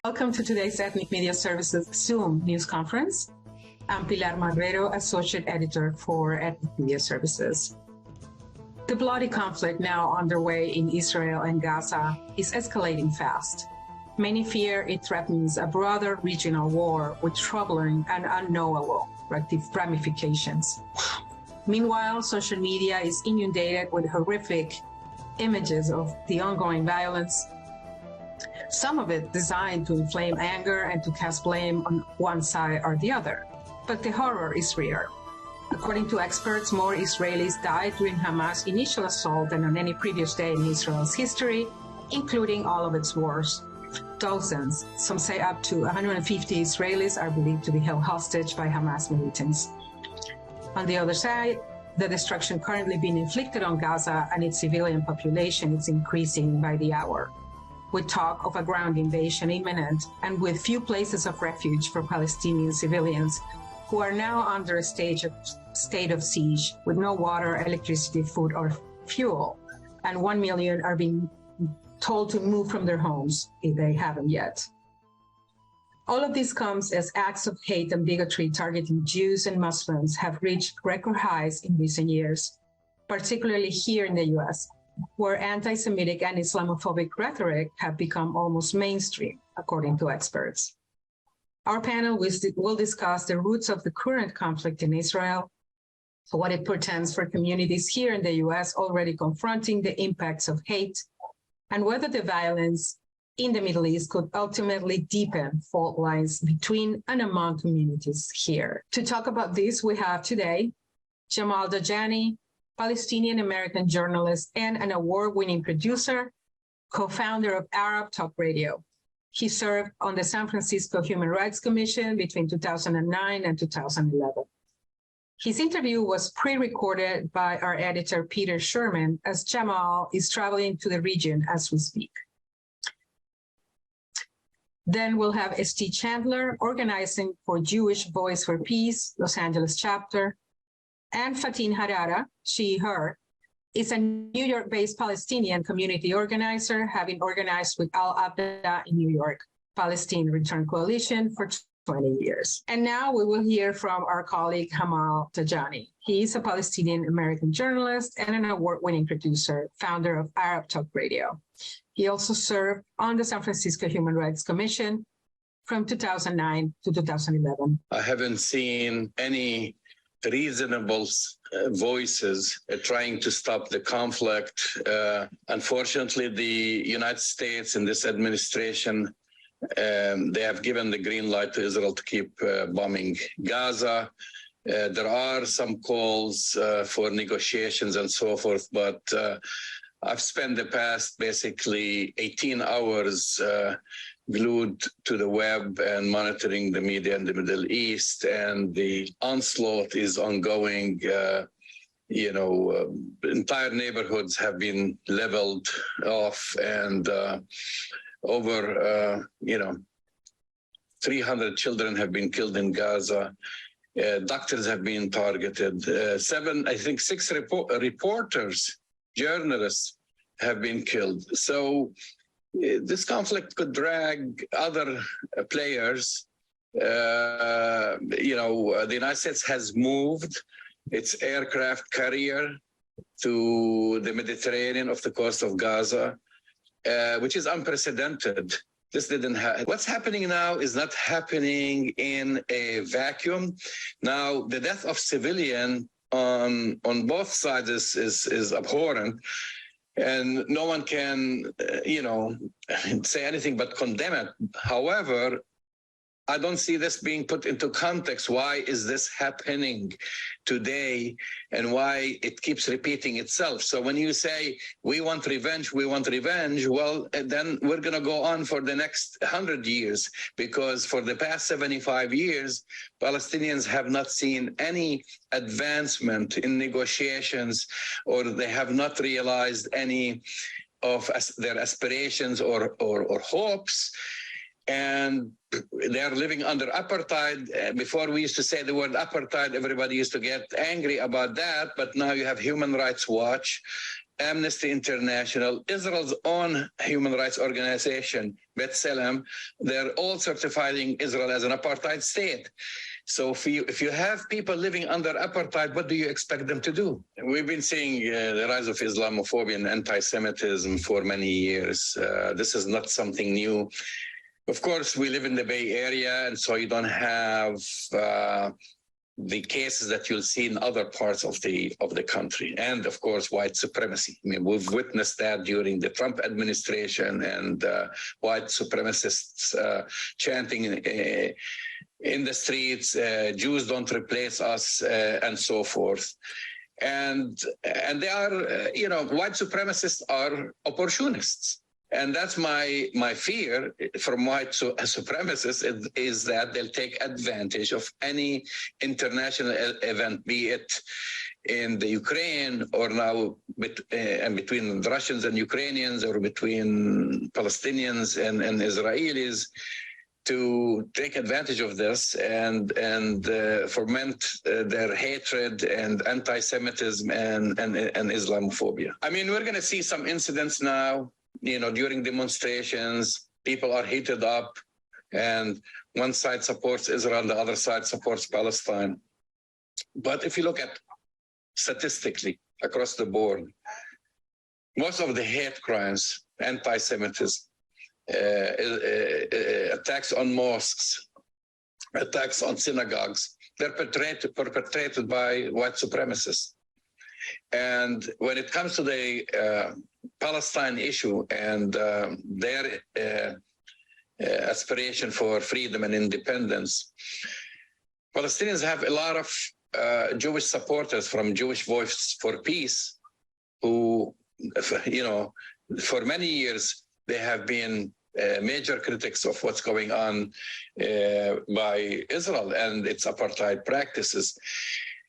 Welcome to today's Ethnic Media Services Zoom news conference. I'm Pilar Marrero, Associate Editor for Ethnic Media Services. The bloody conflict now underway in Israel and Gaza is escalating fast. Many fear it threatens a broader regional war with troubling and unknowable ramifications. Meanwhile, social media is inundated with horrific images of the ongoing violence, some of it designed to inflame anger and to cast blame on one side or the other. But the horror is real. According to experts, more Israelis died during Hamas' initial assault than on any previous day in Israel's history, including all of its wars. Dozens, some say up to 150 Israelis are believed to be held hostage by Hamas militants. On the other side, the destruction currently being inflicted on Gaza and its civilian population is increasing by the hour, with talk of a ground invasion imminent and with few places of refuge for Palestinian civilians who are now under a state of siege with no water, electricity, food, or fuel. And 1 million are being told to move from their homes if they haven't yet. All of this comes as acts of hate and bigotry targeting Jews and Muslims have reached record highs in recent years, particularly here in the US, where anti-Semitic and Islamophobic rhetoric have become almost mainstream, according to experts. Our panel will discuss the roots of the current conflict in Israel, what it portends for communities here in the US already confronting the impacts of hate, and whether the violence in the Middle East could ultimately deepen fault lines between and among communities here. To talk about this, we have today Jamal Dajani, Palestinian-American journalist and an award-winning producer, co-founder of Arab Talk Radio. He served on the San Francisco Human Rights Commission between 2009 and 2011. His interview was pre-recorded by our editor, Peter Sherman, as Jamal is traveling to the region as we speak. Then we'll have St. Chandler, organizing for Jewish Voice for Peace, Los Angeles chapter, and Fatin Harara, she, her, is a New York-based Palestinian community organizer, having organized with Al-Abda in New York, Palestine Return Coalition for 20 years. And now we will hear from our colleague Jamal Dajani. He is a Palestinian-American journalist and an award-winning producer, founder of Arab Talk Radio. He also served on the San Francisco Human Rights Commission from 2009 to 2011. I haven't seen any reasonable voices trying to stop the conflict. Unfortunately, the United States and this administration, they have given the green light to Israel to keep bombing Gaza. There are some calls for negotiations and so forth, but I've spent the past basically 18 hours glued to the web and monitoring the media in the Middle East, and the onslaught is ongoing. Entire neighborhoods have been leveled off, and over 300 children have been killed in Gaza. Doctors have been targeted. Six reporters, journalists have been killed. So this conflict could drag other players. The United States has moved its aircraft carrier to the Mediterranean off the coast of Gaza, which is unprecedented. This didn't happen. What's happening now is not happening in a vacuum. Now, the death of civilian on both sides is abhorrent. And no one can, say anything but condemn it. However, I don't see this being put into context. Why is this happening today, and why it keeps repeating itself? So when you say, we want revenge, well, then we're going to go on for the next 100 years, because for the past 75 years, Palestinians have not seen any advancement in negotiations, or they have not realized any of their aspirations or hopes. And they are living under apartheid. Before we used to say the word apartheid, everybody used to get angry about that. But now you have Human Rights Watch Amnesty International, Israel's own human rights organization, B'Tselem, they're all certifying Israel as an apartheid state. So if you have people living under apartheid, what do you expect them to do? We've been seeing the rise of Islamophobia and anti-Semitism for many years. This is not something new. Of course, we live in the Bay Area, and so you don't have the cases that you'll see in other parts of the country, and of course white supremacy. I mean, we've witnessed that during the Trump administration, and white supremacists chanting in the streets, Jews don't replace us, and so forth. And they are, white supremacists are opportunists. And that's my fear from white supremacists is that they'll take advantage of any international event, be it in the Ukraine or now between Russians and Ukrainians or between Palestinians and Israelis, to take advantage of this and foment their hatred and anti-Semitism and Islamophobia. I mean, we're going to see some incidents now. During demonstrations, people are heated up, and one side supports Israel, the other side supports Palestine. But if you look at statistically across the board, most of the hate crimes, anti-Semitism, attacks on mosques, attacks on synagogues, they're perpetrated by white supremacists. And when it comes to the Palestine issue and their aspiration for freedom and independence, Palestinians have a lot of Jewish supporters from Jewish Voice for Peace who, for many years, they have been major critics of what's going on by Israel and its apartheid practices.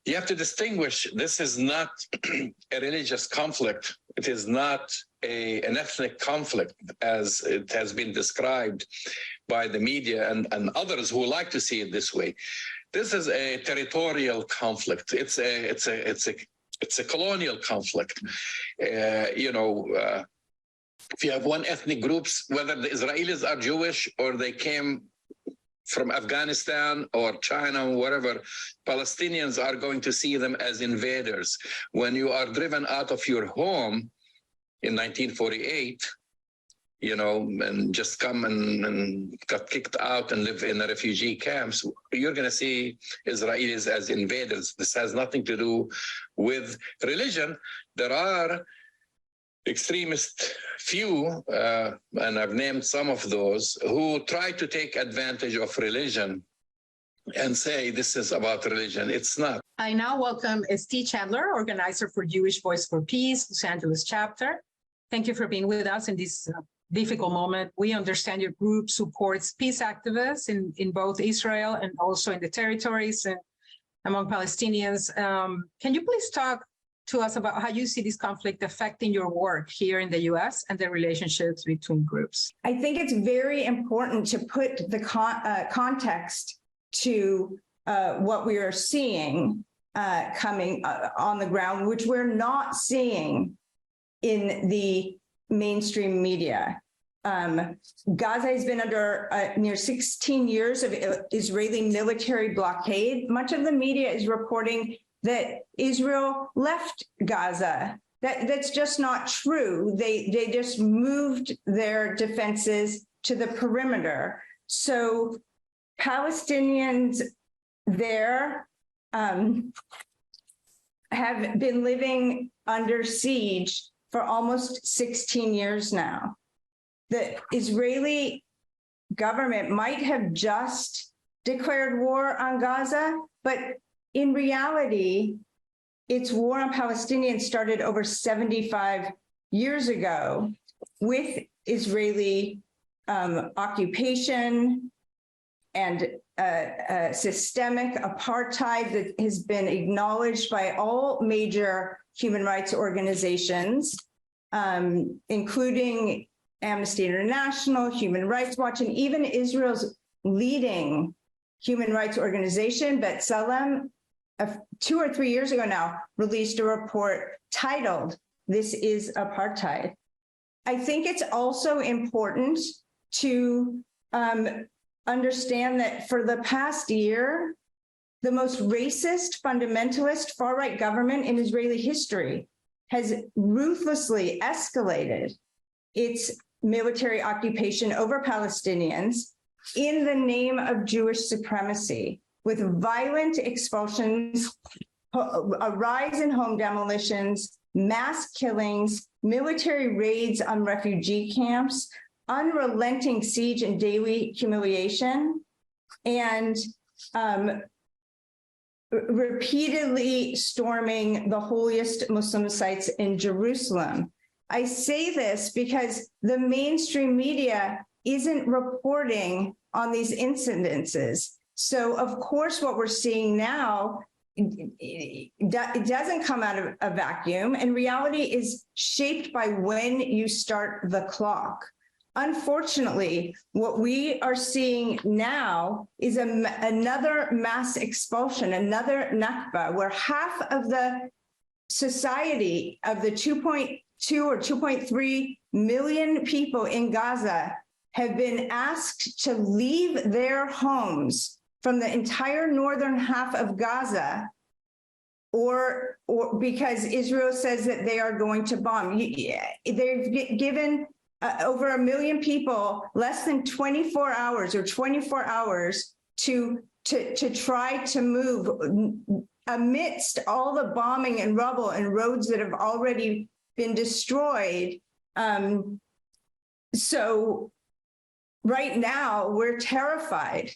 You have to distinguish, this is not a religious conflict. It is not an ethnic conflict as it has been described by the media and others who like to see it this way. This is a territorial conflict. It's a colonial conflict. If you have one ethnic groups, whether the Israelis are Jewish or they came from Afghanistan or China or whatever, Palestinians are going to see them as invaders. When you are driven out of your home in 1948, and just come and got kicked out and live in the refugee camps, you're going to see Israelis as invaders. This has nothing to do with religion. There are extremist few, and I've named some of those, who try to take advantage of religion and say this is about religion. It's not. I now welcome St. Chandler, organizer for Jewish Voice for Peace, Los Angeles chapter. Thank you for being with us in this difficult moment. We understand your group supports peace activists in both Israel and also in the territories and among Palestinians. Can you please talk to us about how you see this conflict affecting your work here in the U.S. and the relationships between groups? I think it's very important to put the context to what we are seeing coming on the ground, which we're not seeing in the mainstream media. Gaza has been under near 16 years of Israeli military blockade. Much of the media is reporting that Israel left Gaza. That's just not true. They just moved their defenses to the perimeter. So Palestinians there have been living under siege for almost 16 years now. The Israeli government might have just declared war on Gaza, but in reality, its war on Palestinians started over 75 years ago with Israeli occupation and systemic apartheid that has been acknowledged by all major human rights organizations, including Amnesty International, Human Rights Watch, and even Israel's leading human rights organization, B'Tselem, 2 or 3 years ago now, released a report titled this is apartheid. I think it's also important to understand that for the past year, the most racist, fundamentalist, far-right government in Israeli history has ruthlessly escalated its military occupation over Palestinians in the name of Jewish supremacy, with violent expulsions, a rise in home demolitions, mass killings, military raids on refugee camps, unrelenting siege and daily humiliation, and repeatedly storming the holiest Muslim sites in Jerusalem. I say this because the mainstream media isn't reporting on these incidences. So, of course, what we're seeing now, it doesn't come out of a vacuum, and reality is shaped by when you start the clock. Unfortunately, what we are seeing now is another mass expulsion, another Nakba, where half of the society of the 2.2 or 2.3 million people in Gaza have been asked to leave their homes from the entire northern half of Gaza, or because Israel says that they are going to bomb. They've given over 1 million people less than 24 hours to try to move amidst all the bombing and rubble and roads that have already been destroyed. So right now we're terrified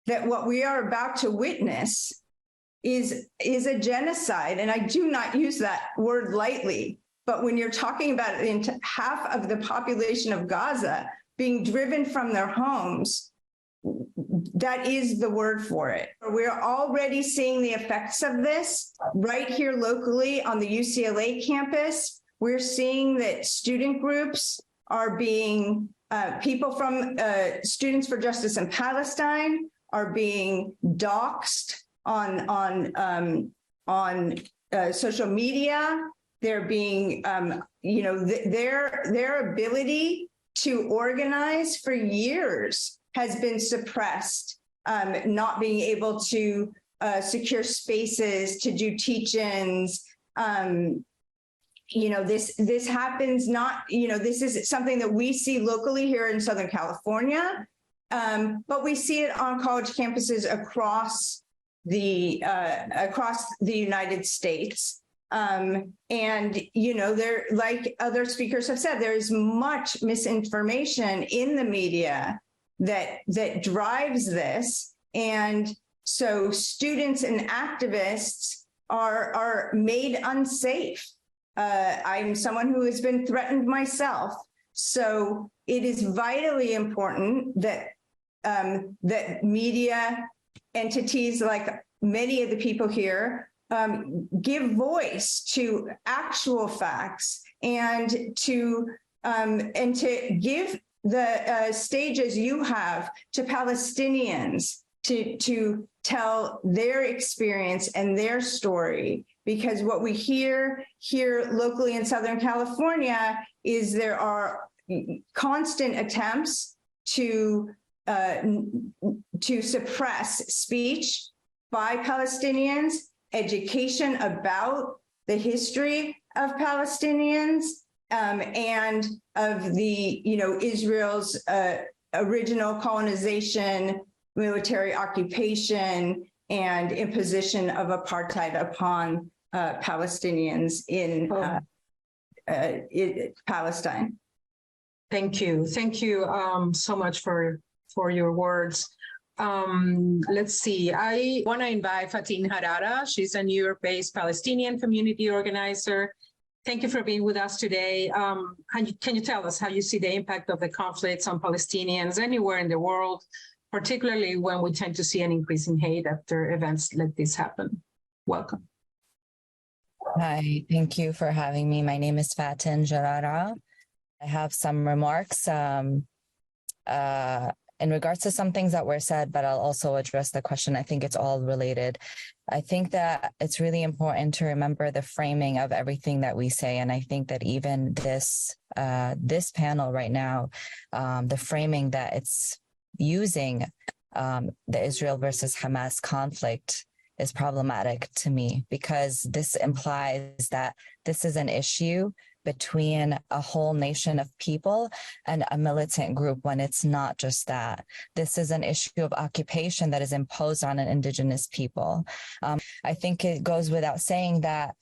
that what we are about to witness is a genocide. And I do not use that word lightly. But when you're talking about half of the population of Gaza being driven from their homes, that is the word for it. We're already seeing the effects of this right here locally on the UCLA campus. We're seeing that student groups are being, people from Students for Justice in Palestine are being doxxed on social media. They're being, their ability to organize for years has been suppressed, not being able to secure spaces to do teach-ins. This happens not, this is something that we see locally here in Southern California, but we see it on college campuses across the United States. There, like other speakers have said, there is much misinformation in the media that drives this. And so students and activists are made unsafe. I'm someone who has been threatened myself. So it is vitally important that that media entities, like many of the people here, give voice to actual facts and to give the stages you have to Palestinians to tell their experience and their story. Because what we hear here locally in Southern California is there are constant attempts to suppress speech by Palestinians, education about the history of Palestinians, and of the, Israel's original colonization, military occupation, and imposition of apartheid upon Palestinians in Palestine. Thank you. Thank you so much for your words. Let's see. I want to invite Fatin Harara. She's a New York-based Palestinian community organizer. Thank you for being with us today. Can you tell us how you see the impact of the conflicts on Palestinians anywhere in the world, particularly when we tend to see an increase in hate after events like this happen? Welcome. Hi, thank you for having me. My name is Fatin Harara. I have some remarks. in regards to some things that were said, but I'll also address the question. I think it's all related. I think that it's really important to remember the framing of everything that we say. And I think that even this panel right now, the framing that it's using the Israel versus Hamas conflict is problematic to me, because this implies that this is an issue between a whole nation of people and a militant group, when it's not just that. This is an issue of occupation that is imposed on an Indigenous people. I think it goes without saying that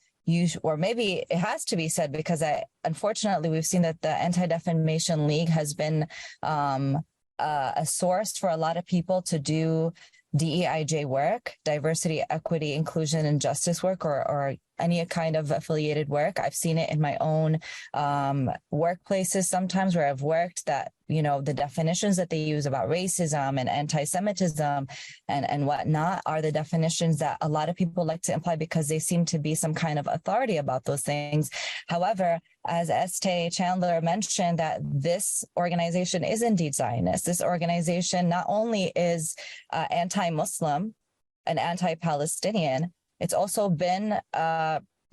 or maybe it has to be said, because unfortunately we've seen that the Anti-Defamation League has been a source for a lot of people to do DEIJ work, diversity, equity, inclusion, and justice work, or any kind of affiliated work. I've seen it in my own workplaces sometimes where I've worked, that, you know, the definitions that they use about racism and anti-Semitism and whatnot are the definitions that a lot of people like to imply because they seem to be some kind of authority about those things. However, as Estee Chandler mentioned, that this organization is indeed Zionist. This organization not only is anti-Muslim and anti-Palestinian, it's also been,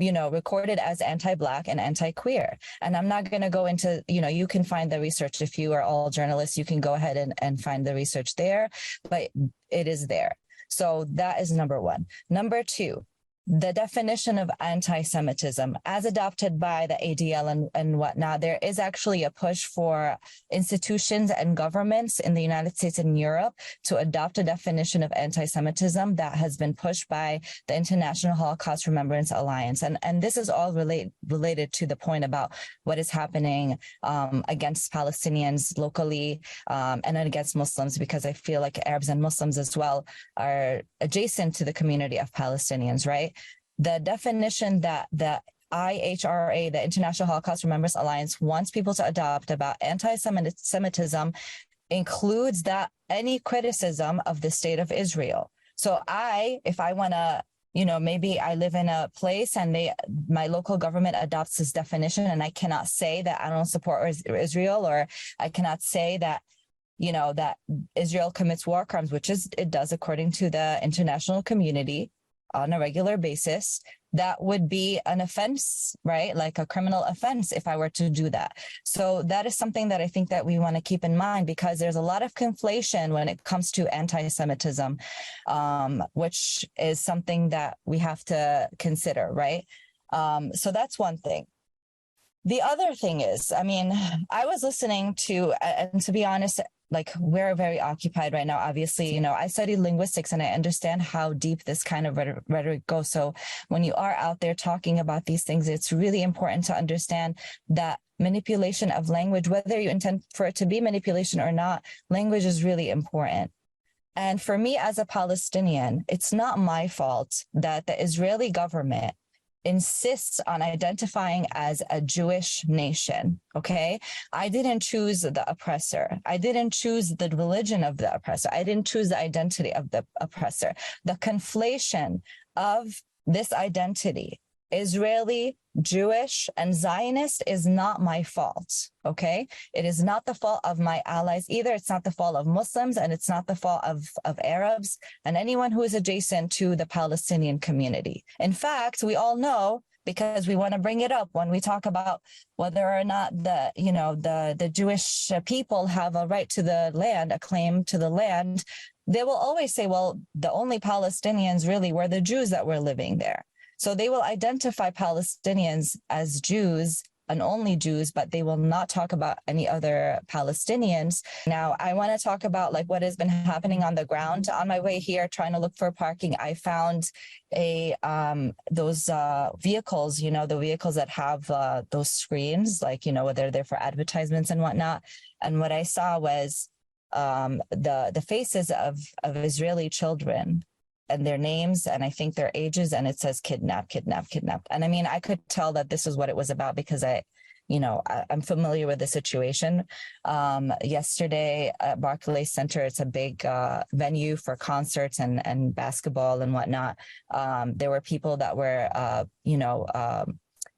recorded as anti-Black and anti-queer. And I'm not going to go into, you can find the research. If you are all journalists, you can go ahead and find the research there, but it is there. So that is number one. Number two, the definition of anti-Semitism as adopted by the ADL and whatnot, there is actually a push for institutions and governments in the United States and Europe to adopt a definition of anti-Semitism that has been pushed by the International Holocaust Remembrance Alliance. And this is all related to the point about what is happening against Palestinians locally and against Muslims, because I feel like Arabs and Muslims as well are adjacent to the community of Palestinians, right? The definition that the IHRA, the International Holocaust Remembrance Alliance, wants people to adopt about anti-Semitism includes that any criticism of the state of Israel. So if I want to, maybe I live in a place and my local government adopts this definition, and I cannot say that I don't support Israel, or I cannot say that that Israel commits war crimes, which it does according to the international community on a regular basis. That would be an offense, right? Like a criminal offense if I were to do that. So that is something that I think that we want to keep in mind, because there's a lot of conflation when it comes to anti-Semitism, which is something that we have to consider, right? So that's one thing. The other thing is, I was listening to, and to be honest, like, we're very occupied right now. Obviously, I studied linguistics and I understand how deep this kind of rhetoric goes. So when you are out there talking about these things, it's really important to understand that manipulation of language, whether you intend for it to be manipulation or not, language is really important. And for me as a Palestinian, it's not my fault that the Israeli government insists on identifying as a Jewish nation, okay? I didn't choose the oppressor. I didn't choose the religion of the oppressor. I didn't choose the identity of the oppressor. The conflation of this identity, Israeli, Jewish, and Zionist, is not my fault, okay? It is not the fault of my allies either. It's not the fault of Muslims, and it's not the fault of Arabs and anyone who is adjacent to the Palestinian community. In fact, we all know, because we want to bring it up when we talk about whether or not the Jewish people have a right to the land, a claim to the land, they will always say, well, the only Palestinians really were the Jews that were living there. So they will identify Palestinians as Jews and only Jews, but they will not talk about any other Palestinians. Now, I want to talk about like what has been happening on the ground. On my way here, trying to look for parking, I found those vehicles, the vehicles that have those screens, like, whether they're for advertisements and whatnot. And what I saw was the faces of Israeli children and their names, and I think their ages, and it says kidnap, kidnap, kidnapped. And I could tell that this is what it was about, because I'm familiar with the situation. Yesterday at Barclays Center, it's a big venue for concerts and basketball and whatnot. There were people that were,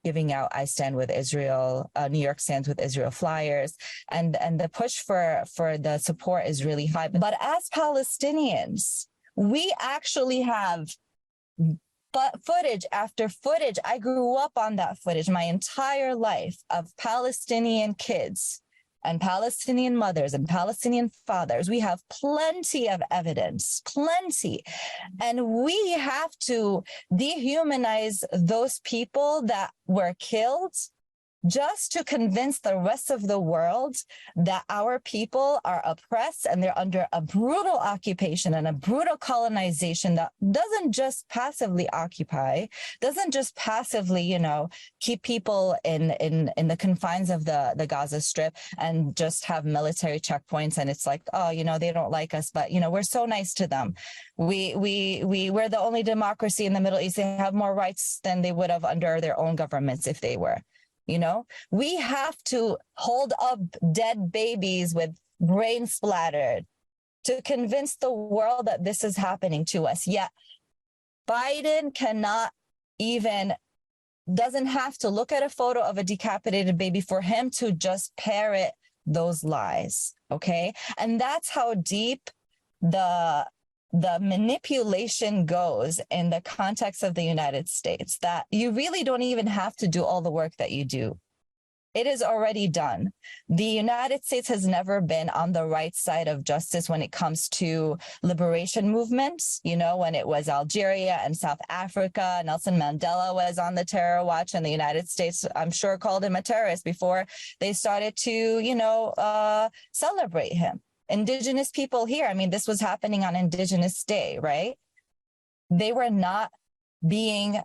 giving out I Stand with Israel, New York Stands with Israel flyers, and the push for the support is really high. But as Palestinians, we actually have footage after footage. I grew up on that footage my entire life of Palestinian kids and Palestinian mothers and Palestinian fathers. We have plenty of evidence, plenty. And we have to dehumanize those people that were killed just to convince the rest of the world that our people are oppressed and they're under a brutal occupation and a brutal colonization that doesn't just passively occupy, doesn't just passively, keep people in the confines of the Gaza Strip and just have military checkpoints. And it's like, oh, they don't like us, but, we're so nice to them. We're the only democracy in the Middle East. They have more rights than they would have under their own governments if they were. We have to hold up dead babies with brain splattered to convince the world that this is happening to us. Yet Biden doesn't have to look at a photo of a decapitated baby for him to just parrot those lies. Okay. And that's how deep the manipulation goes in the context of the United States, that you really don't even have to do all the work that you do. It is already done. The United States has never been on the right side of justice when it comes to liberation movements. When it was Algeria and South Africa, Nelson Mandela was on the terror watch, and the United States, I'm sure, called him a terrorist before they started to, celebrate him. Indigenous people here, this was happening on Indigenous Day, right? They were not being,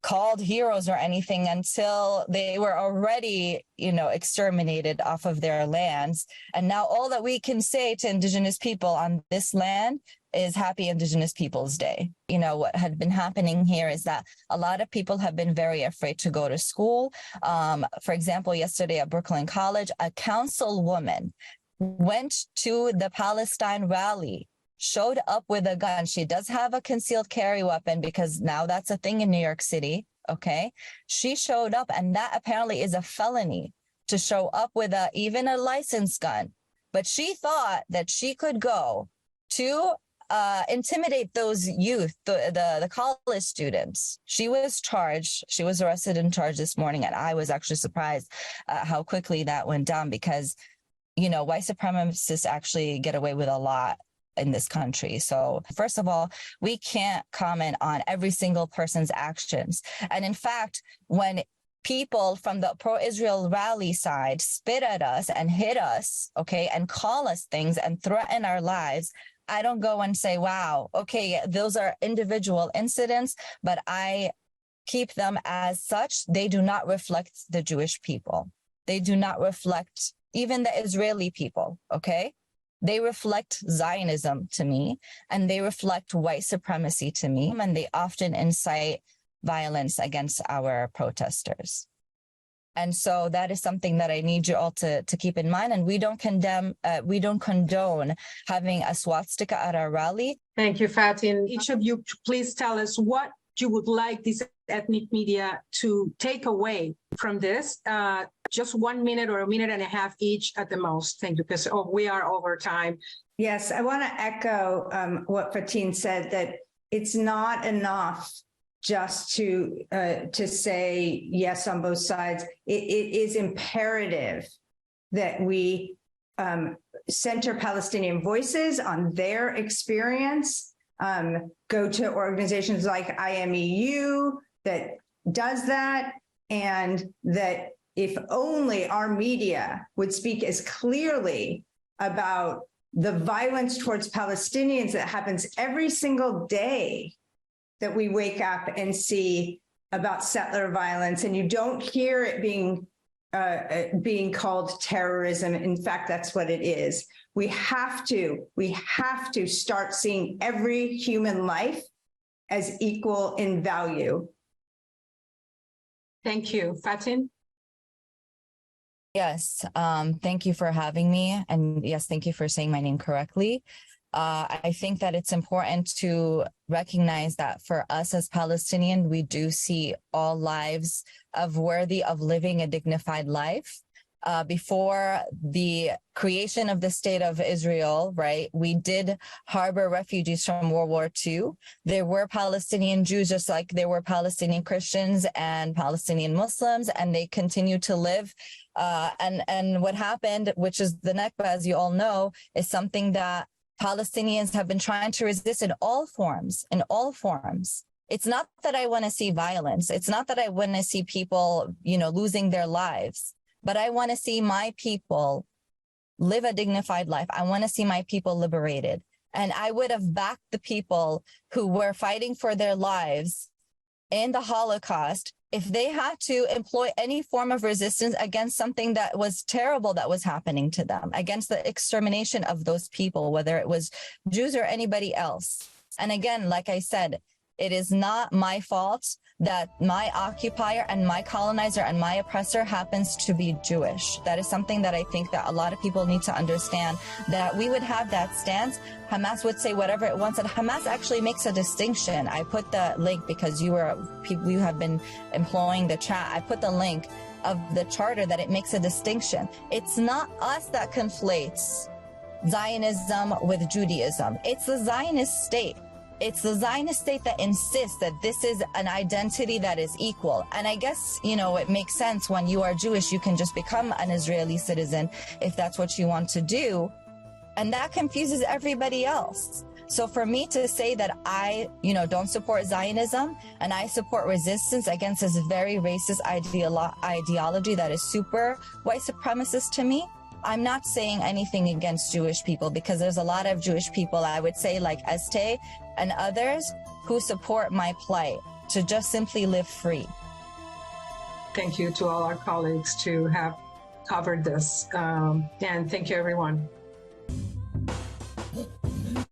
called heroes or anything until they were already, exterminated off of their lands. And now all that we can say to Indigenous people on this land is Happy Indigenous Peoples Day. What had been happening here is that a lot of people have been very afraid to go to school. For example, yesterday at Brooklyn College, a councilwoman went to the Palestine rally, showed up with a gun. She does have a concealed carry weapon because now that's a thing in New York City. Okay. She showed up, and that apparently is a felony to show up with even a licensed gun. But she thought that she could go to intimidate those youth, the college students. She was charged. She was arrested and charged this morning. And I was actually surprised how quickly that went down, because white supremacists actually get away with a lot in this country. So first of all, we can't comment on every single person's actions. And in fact, when people from the pro-Israel rally side spit at us and hit us, okay, and call us things and threaten our lives, I don't go and say, wow, okay, those are individual incidents, but I keep them as such. They do not reflect the Jewish people. They do not reflect even the Israeli people, okay? They reflect Zionism to me, and they reflect white supremacy to me, and they often incite violence against our protesters. And so that is something that I need you all to keep in mind. And we don't condone having a swastika at our rally. Thank you, Fatin. Each of you, please tell us what you would like these ethnic media to take away from this. Just 1 minute or a minute and a half each at the most. Thank you, because we are over time. Yes, I want to echo what Fatin said, that it's not enough just to say yes on both sides. It is imperative that we center Palestinian voices on their experience, go to organizations like IMEU that does that, and that if only our media would speak as clearly about the violence towards Palestinians that happens every single day that we wake up and see about settler violence, and you don't hear it being called terrorism. In fact, that's what it is. We have to start seeing every human life as equal in value. Thank you. Fatin? Yes, thank you for having me. And yes, thank you for saying my name correctly. I think that it's important to recognize that for us as Palestinian, we do see all lives of worthy of living a dignified life. Before the creation of the state of Israel, right, we did harbor refugees from World War II. There were Palestinian Jews, just like there were Palestinian Christians and Palestinian Muslims, and they continue to live. And what happened, which is the Nakba, as you all know, is something that Palestinians have been trying to resist in all forms, It's not that I want to see violence. It's not that I want to see people, losing their lives. But I want to see my people live a dignified life. I want to see my people liberated. And I would have backed the people who were fighting for their lives in the Holocaust if they had to employ any form of resistance against something that was terrible that was happening to them, against the extermination of those people, whether it was Jews or anybody else. And again, like I said, it is not my fault that my occupier and my colonizer and my oppressor happens to be Jewish. That is something that I think that a lot of people need to understand, that we would have that stance. Hamas would say whatever it wants, and Hamas actually makes a distinction. I put the link because you have been employing the chat. I put the link of the charter that it makes a distinction. It's not us that conflates Zionism with Judaism. It's the Zionist state. It's the Zionist state that insists that this is an identity that is equal. And I guess, it makes sense when you are Jewish, you can just become an Israeli citizen if that's what you want to do. And that confuses everybody else. So for me to say that I, don't support Zionism and I support resistance against this very racist ideology that is super white supremacist to me, I'm not saying anything against Jewish people, because there's a lot of Jewish people, I would say, like Estee and others, who support my plight to just simply live free. Thank you to all our colleagues to have covered this. And thank you, everyone.